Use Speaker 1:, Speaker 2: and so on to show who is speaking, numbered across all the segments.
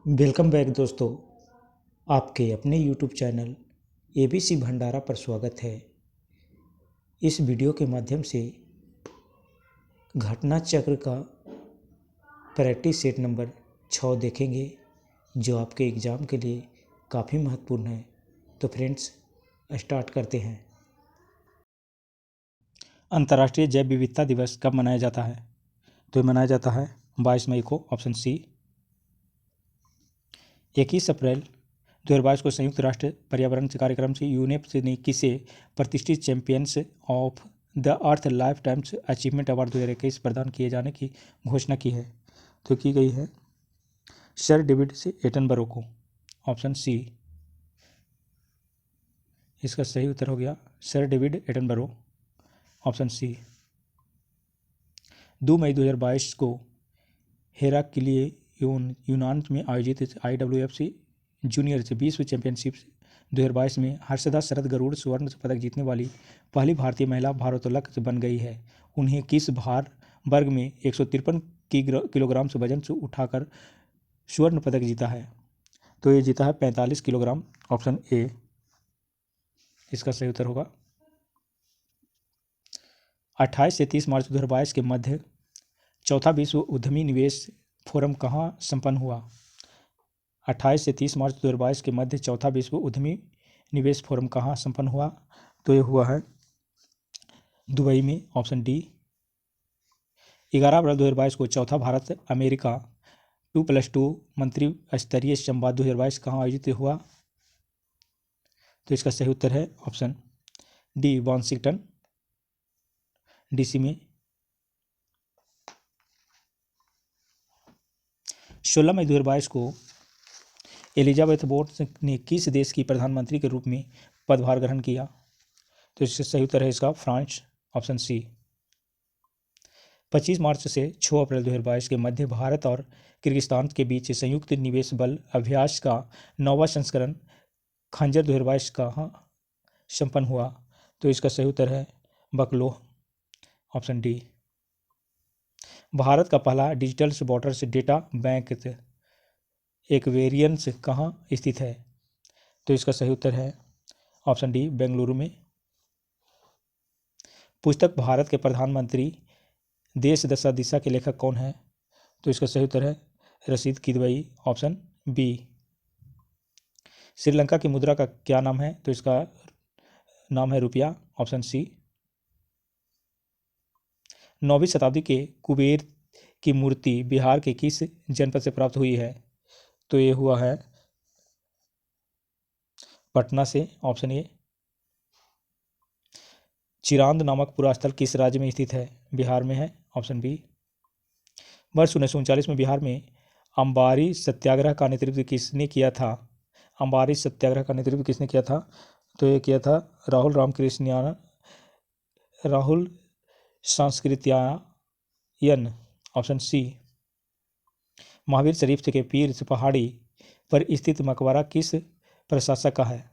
Speaker 1: Welcome back दोस्तों। आपके अपने यूट्यूब चैनल एबीसी भंडारा पर स्वागत है। इस वीडियो के माध्यम से घटना चक्र का प्रैक्टिस सेट नंबर 6 देखेंगे, जो आपके एग्ज़ाम के लिए काफ़ी महत्वपूर्ण है। तो फ्रेंड्स, स्टार्ट करते हैं। अंतर्राष्ट्रीय जैव विविधता दिवस कब मनाया जाता है? तो ये मनाया जाता है 22 मई को, ऑप्शन सी। 21 अप्रैल 2022 को संयुक्त राष्ट्र पर्यावरण कार्यक्रम से यूनेप ने किसे प्रतिष्ठित champions of the earth life times achievement award 2021 प्रदान किए जाने की घोषणा की है? तो की गई है सर डेविड से एटनबरो को, ऑप्शन सी। इसका सही उत्तर हो गया sir David Attenborough, option C. 2 मई 2022 को हेराक्लिए यूनान में आयोजित IWFC जूनियर विश्व चैंपियनशिप 2022 में हर्षदा शरद गरुड़ स्वर्ण पदक जीतने वाली पहली भारतीय महिला भारोत्तोलक बन गई है। उन्हें किस भार वर्ग में 153 किलोग्राम से वजन से उठाकर स्वर्ण पदक जीता है? तो ये जीता है 45 किलोग्राम, ऑप्शन ए। इसका सही उत्तर होगा 28 से 30 मार्च 2022 के मध्य चौथा विश्व उद्यमी निवेश फोरम कहाँ संपन्न हुआ? 28 से 30 मार्च 2022 के मध्य चौथा विश्व उद्यमी निवेश फोरम कहाँ संपन्न हुआ? तो ये हुआ है दुबई में, ऑप्शन डी। 11 अप्रैल 2022 को चौथा भारत अमेरिका 2+2 मंत्री स्तरीय संवाद 2022 कहाँ आयोजित हुआ? तो इसका सही उत्तर है ऑप्शन डी, वाशिंगटन DC में। 16 मई 2022 को एलिजाबेथ बोर्स ने किस देश की प्रधानमंत्री के रूप में पदभार ग्रहण किया? तो इसका सही उत्तर है इसका फ्रांस, ऑप्शन सी। 25 मार्च से 6 अप्रैल 2022 के मध्य भारत और किर्गिस्तान के बीच संयुक्त निवेश बल अभ्यास का 9वां संस्करण खंजर 2022 कहाँ संपन्न हुआ? तो इसका सही उत्तर है बकलोह, ऑप्शन डी। भारत का पहला digital borders data bank Aquarians कहाँ स्थित है? तो इसका सही उत्तर है ऑप्शन डी, बेंगलुरु में। पुस्तक भारत के प्रधानमंत्री देश दशा दिशा के लेखक कौन है? तो इसका सही उत्तर है रशीद किदवई, ऑप्शन बी। श्रीलंका की मुद्रा का क्या नाम है? तो इसका नाम है रुपया, ऑप्शन सी। 9वीं शताब्दी के कुबेर की मूर्ति बिहार के किस जनपद से प्राप्त हुई है? तो ये हुआ है पटना से, ऑप्शन ए। चिरांद नामक पूरा स्थल किस राज्य में स्थित है? बिहार में है, ऑप्शन बी। वर्ष 1939 में बिहार में अंबारी सत्याग्रह का नेतृत्व किसने किया था? अंबारी सत्याग्रह का नेतृत्व किसने किया था? तो ये किया था राहुल सांस्कृत्यायन, ऑप्शन सी। महावीर शरीफ के पीर पहाड़ी पर स्थित मकबरा किस प्रशासक का है?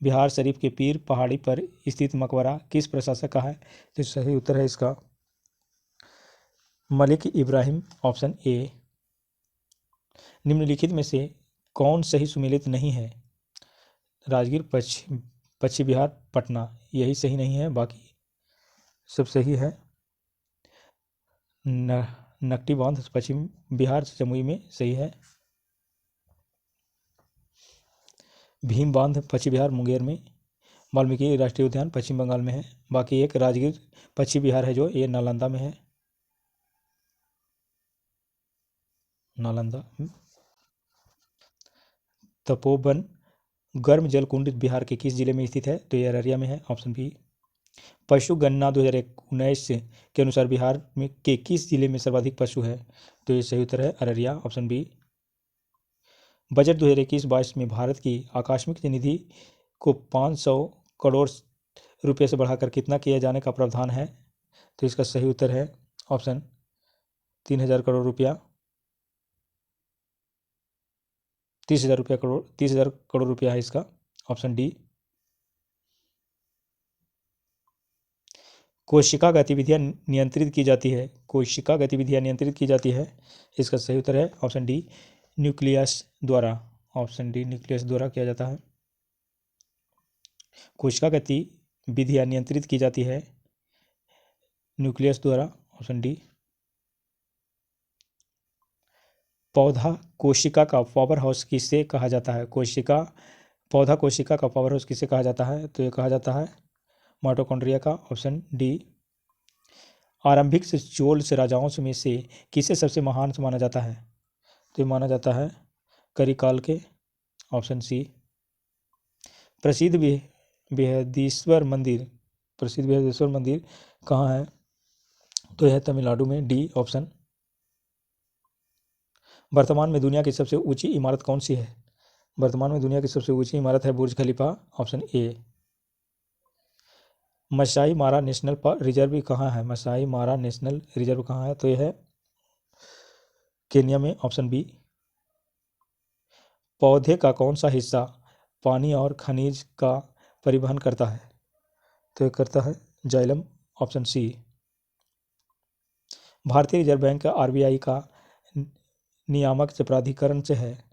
Speaker 1: बिहार शरीफ के पीर पहाड़ी पर स्थित मकबरा किस प्रशासक का है? तो सही उत्तर है इसका मलिक इब्राहिम, ऑप्शन ए। निम्नलिखित में से कौन सही सुमेलित नहीं है? राजगीर, पश्चिम बिहार, पटना, यही सही नहीं है, बाकी सब सही है। नकटी बांध पश्चिम बिहार जमुई में सही है। भीम बांध पश्चिम बिहार मुंगेर में। वाल्मीकि राष्ट्रीय उद्यान पश्चिम बंगाल में है। बाकी एक राजगीर पश्चिम बिहार है, जो ये नालंदा में है, नालंदा। तपोवन गर्म जल कुंड बिहार के किस जिले में स्थित है? तो ये अररिया में है, ऑप्शन बी। पशु गणना 2019 के अनुसार बिहार में के किस जिले में सर्वाधिक पशु है? तो ये सही उत्तर है अररिया, ऑप्शन बी। बजट 2021-22 में भारत की आकस्मिक निधि को 500 करोड़ रुपए से बढ़ाकर कितना किया जाने का प्रावधान है? तो इसका सही उत्तर है ऑप्शन 3000 करोड़ रुपया, 30,000 करोड़ रुपया है इसका, ऑप्शन डी। कोशिका गतिविधियां नियंत्रित की जाती है, कोशिका गतिविधियां नियंत्रित की जाती है, इसका सही उत्तर है ऑप्शन डी, न्यूक्लियस द्वारा, ऑप्शन डी न्यूक्लियस द्वारा किया जाता है। कोशिका गति विधियाँ नियंत्रित की जाती है न्यूक्लियस द्वारा, ऑप्शन डी। पौधा कोशिका का पावर हाउस किसे कहा जाता है? पौधा कोशिका का पावर हाउस किसे कहा जाता है? तो ये कहा जाता है माइटोकॉन्ड्रिया का, ऑप्शन डी। आरंभिक से चोल से राजाओं में से किसे सबसे महान माना जाता है? तो ये माना जाता है करिकाल के, ऑप्शन सी। प्रसिद्ध बृहदीश्वर मंदिर कहाँ है? तो यह तमिलनाडु में, डी ऑप्शन। वर्तमान में दुनिया की सबसे ऊंची इमारत कौन सी है? वर्तमान में दुनिया की सबसे ऊंची इमारत है बुर्ज खलीफा, ऑप्शन ए। मसाई मारा नेशनल रिजर्व कहाँ है? मसाई मारा नेशनल रिजर्व कहाँ है? तो यह है केन्या में, ऑप्शन बी। पौधे का कौन सा हिस्सा पानी और खनिज का परिवहन करता है? तो यह करता है जाइलम, ऑप्शन सी। भारतीय रिजर्व बैंक आरबीआई का नियामक से प्राधिकरण से है,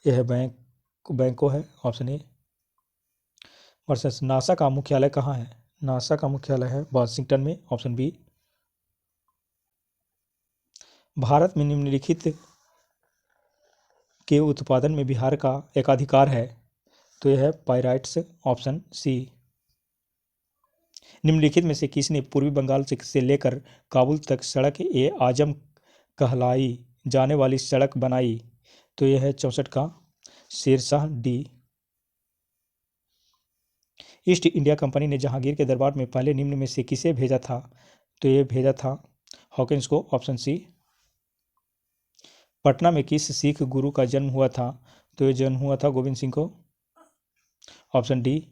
Speaker 1: यह बैंको है, ऑप्शन ए। वर्सेस नासा का मुख्यालय कहाँ है? नासा का मुख्यालय है वाशिंगटन में, ऑप्शन बी। भारत में निम्नलिखित के उत्पादन में बिहार का एकाधिकार है, तो यह है पाइराइट्स, ऑप्शन सी। निम्नलिखित में से किसने पूर्वी बंगाल से लेकर काबुल तक सड़क ए आजम कहलाई जाने वाली सड़क बनाई? तो यह है 64 का Sher Shah, D. East India Company ने जहांगीर के दरबार में पहले निम्न में से किसे भेजा था? तो ये भेजा था हॉकिंस को, ऑप्शन सी। पटना में किस सिख गुरु का जन्म हुआ था? तो ये जन्म हुआ था गोविंद सिंह को, ऑप्शन डी।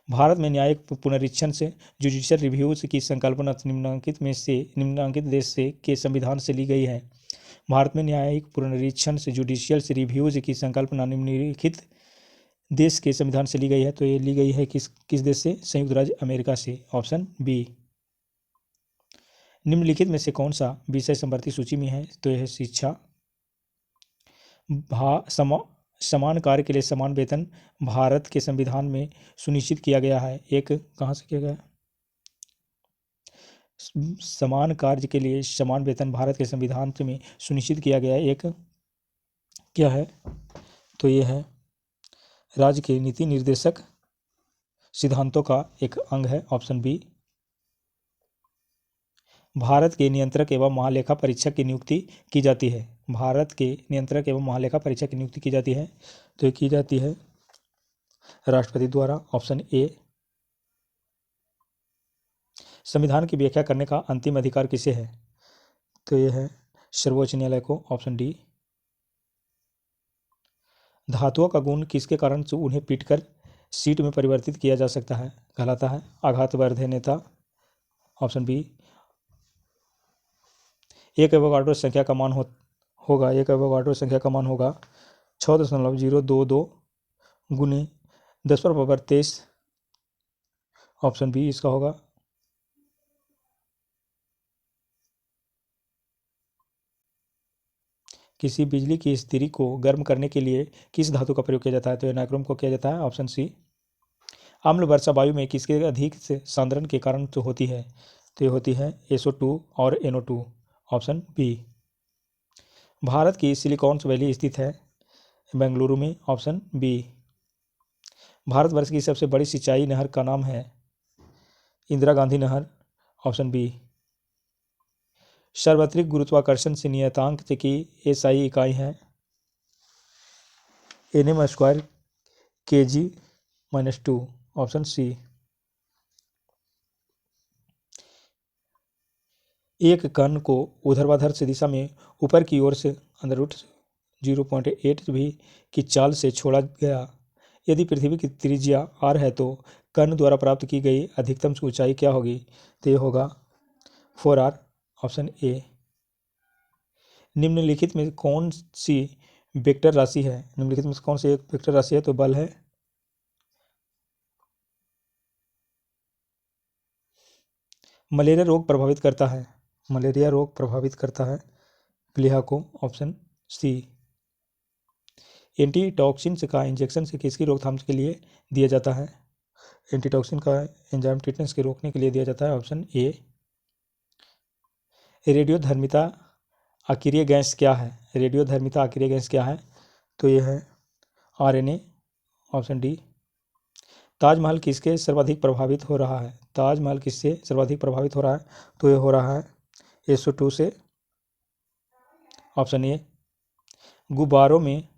Speaker 1: भारत में न्यायिक पुनरीक्षण से जुडिशियल रिव्यूज की संकल्पना निम्नांकित देश से के संविधान से ली गई है। भारत में न्यायिक पुनरीक्षण से जुडिशियल रिव्यूज की संकल्पना निम्नलिखित देश के संविधान से ली गई है। तो ये ली गई है किस देश से? संयुक्त राज्य अमेरिका से, ऑप्शन बी। निम्नलिखित में से कौन सा विषय समवर्ती सूची में है? तो यह है शिक्षा। समान कार्य के लिए समान वेतन भारत के संविधान में सुनिश्चित किया गया है। एक कहाँ से किया गया? समान कार्य के लिए समान वेतन भारत के संविधान में सुनिश्चित किया गया है। एक क्या है? तो ये है राज्य के नीति निर्देशक सिद्धांतों का एक अंग है, ऑप्शन बी। भारत के नियंत्रक एवं महालेखा परीक्षक की नियुक्ति की जाती है। भारत के नियंत्रक एवं महालेखा परीक्षक की नियुक्ति की जाती है, तो ये की जाती है राष्ट्रपति द्वारा, ऑप्शन ए। संविधान की व्याख्या करने का अंतिम अधिकार किसे है? तो ये है सर्वोच्च न्यायालय को, ऑप्शन डी। धातुओं का गुण किसके कारण से उन्हें पीटकर सीट में परिवर्तित किया जा सकता है, कहलाता है आघातवर्धनीयता, ऑप्शन बी। एक एवोगाड्रो संख्या का मान होगा 6.022 गुने 10⁻23, ऑप्शन बी इसका होगा। किसी बिजली की स्थिति को गर्म करने के लिए किस धातु का प्रयोग किया जाता है? तो नाइक्रोम को किया जाता है, ऑप्शन सी। अम्ल वर्षा वायु में किसके अधिक से सांद्रण के कारण तो होती है? तो ये होती है SO2 और NO2, ऑप्शन बी। भारत की सिलिकॉन वैली स्थित है बेंगलुरु में, ऑप्शन बी। भारतवर्ष की सबसे बड़ी सिंचाई नहर का नाम है इंदिरा गांधी नहर, ऑप्शन बी। सार्वत्रिक गुरुत्वाकर्षण से नियतांक की SI इकाई है Nm² kg-2, ऑप्शन सी। एक कण को ऊर्ध्वाधर से दिशा में ऊपर की ओर से √0.8 भी की चाल से छोड़ा गया यदि पृथ्वी की त्रिज्या r है तो कण द्वारा प्राप्त की गई अधिकतम ऊंचाई क्या होगी? तो ये होगा 4r, ऑप्शन ए। निम्नलिखित में कौन सी वेक्टर राशि है? निम्नलिखित में कौन सी एक वेक्टर राशि है? तो बल है। मलेरिया रोग प्रभावित करता है प्लीहा को, ऑप्शन सी। एंटीटॉक्सिन्स का इंजेक्शन से किसकी रोकथाम के लिए दिया जाता है? एंटीटॉक्सिन का एंजाइम ट्रीटमेंट के रोकने के लिए दिया जाता है, ऑप्शन ए। रेडियोधर्मिता अक्रिय गैस क्या है? रेडियोधर्मिता अक्रिय गैस क्या है? तो ये है आरएनए, ऑप्शन डी। ताजमहल किसके सर्वाधिक प्रभावित हो रहा है? ताजमहल किससे सर्वाधिक प्रभावित हो रहा है? तो ये हो रहा है SO2 से, ऑप्शन ए। गुब्बारों में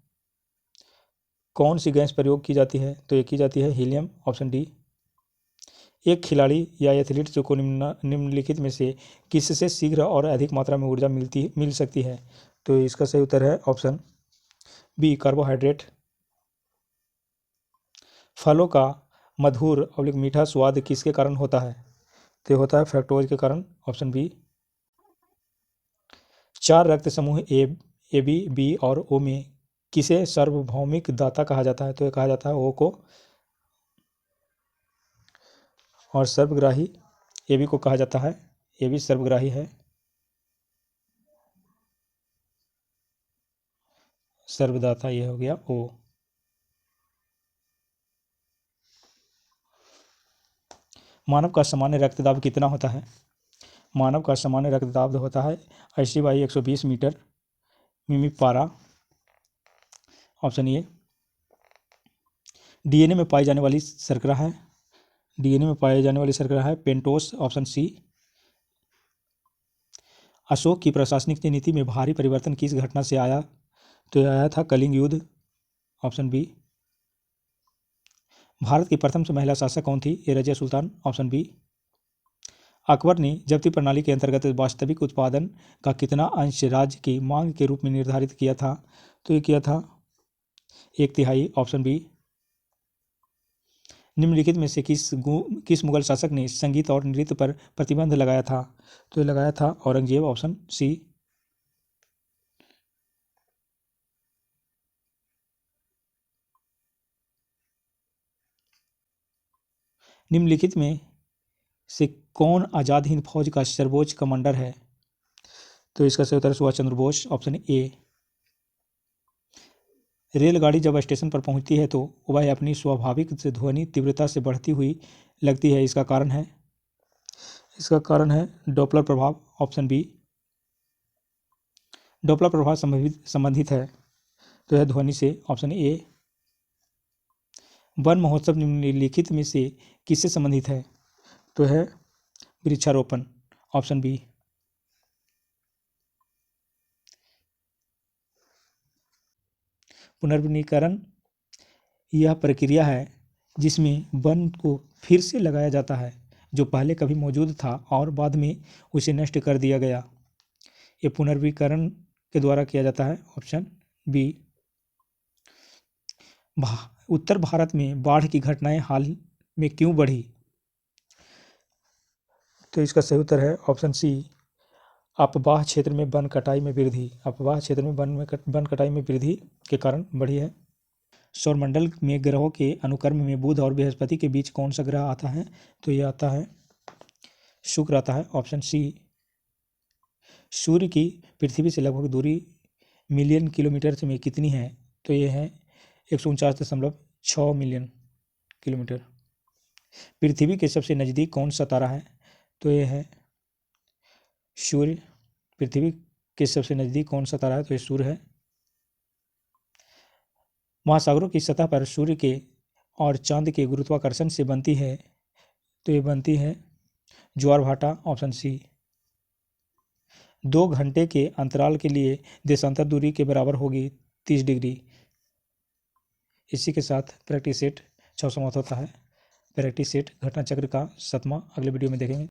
Speaker 1: कौन सी गैस प्रयोग की जाती है? तो ये की जाती है हीलियम, ऑप्शन डी। एक खिलाड़ी या एथलीट को निम्नलिखित में से किससे शीघ्र और अधिक मात्रा में ऊर्जा मिल सकती है? तो इसका सही उत्तर है ऑप्शन बी, कार्बोहाइड्रेट। फलों का मधुर और मीठा स्वाद किसके कारण होता है? तो होता है फ्रक्टोज के कारण, ऑप्शन बी। चार रक्त समूह ए बी और ओ में किसे सार्वभौमिक दाता कहा जाता है? तो ये कहा जाता है ओ को। और सर्वग्राही ए बी को कहा जाता है, ए बी सर्वग्राही है। सर्वदाता ये हो गया ओ। मानव का सामान्य रक्तदाब कितना होता है? मानव का सामान्य रक्तदाब होता है 80/120 मीटर मिमी पारा, ऑप्शन ए। डीएनए में पाई जाने वाली शर्करा है, डीएनए में पाई जाने वाली शर्करा है पेंटोस, ऑप्शन सी। अशोक की प्रशासनिक नीति में भारी परिवर्तन किस घटना से आया? तो यह आया था कलिंग युद्ध, ऑप्शन बी। भारत की प्रथम महिला शासक कौन थी? ये रजिया सुल्तान, ऑप्शन बी। अकबर ने जब्ती प्रणाली के अंतर्गत वास्तविक उत्पादन का कितना अंश राज्य की मांग के रूप में निर्धारित किया था? तो ये किया था 1/3, ऑप्शन बी। निम्नलिखित में से किस मुगल शासक ने संगीत और नृत्य पर प्रतिबंध लगाया था? तो ये लगाया था औरंगजेब, ऑप्शन सी। निम्नलिखित में से कौन आजाद हिंद फौज का सर्वोच्च कमांडर है? तो इसका सही उत्तर सुभाष चंद्र बोस, ऑप्शन ए। रेलगाड़ी जब स्टेशन पर पहुंचती है तो वह अपनी स्वाभाविक ध्वनि तीव्रता से बढ़ती हुई लगती है, इसका कारण है डॉपलर प्रभाव, ऑप्शन बी। डॉपलर प्रभाव संबंधित है तो यह ध्वनि से, ऑप्शन ए। वन महोत्सव निम्नलिखित में से किससे संबंधित है? तो है वृक्षारोपण, ऑप्शन बी। पुनर्वनीकरण यह प्रक्रिया है जिसमें वन को फिर से लगाया जाता है जो पहले कभी मौजूद था और बाद में उसे नष्ट कर दिया गया। ये पुनर्वनीकरण के द्वारा किया जाता है, ऑप्शन बी। उत्तर भारत में बाढ़ की घटनाएं हाल में क्यों बढ़ी? तो इसका सही उत्तर है ऑप्शन सी, अपवाह क्षेत्र में वन कटाई में वृद्धि। अपवाह क्षेत्र में वन कटाई में वृद्धि के कारण बढ़ी है। सौरमंडल में ग्रहों के अनुक्रम में बुध और बृहस्पति के बीच कौन सा ग्रह आता है? तो ये आता है शुक्र आता है, ऑप्शन सी। सूर्य की पृथ्वी से लगभग दूरी मिलियन किलोमीटर में कितनी है? तो ये है 149.6 मिलियन किलोमीटर। पृथ्वी के सबसे नज़दीक कौन सा तारा है? तो ये है सूर्य। पृथ्वी के सबसे नज़दीक कौन सा तारा है? तो ये सूर्य है। महासागरों की सतह पर सूर्य के और चांद के गुरुत्वाकर्षण से बनती है, तो ये बनती है ज्वार भाटा, ऑप्शन सी। 2 घंटे के अंतराल के लिए देशांतर दूरी के बराबर होगी 30 डिग्री। इसी के साथ प्रैक्टिस सेट 6 समाप्त होता है। प्रैक्टिस सेट घटना चक्र का 7वां अगले वीडियो में देखेंगे।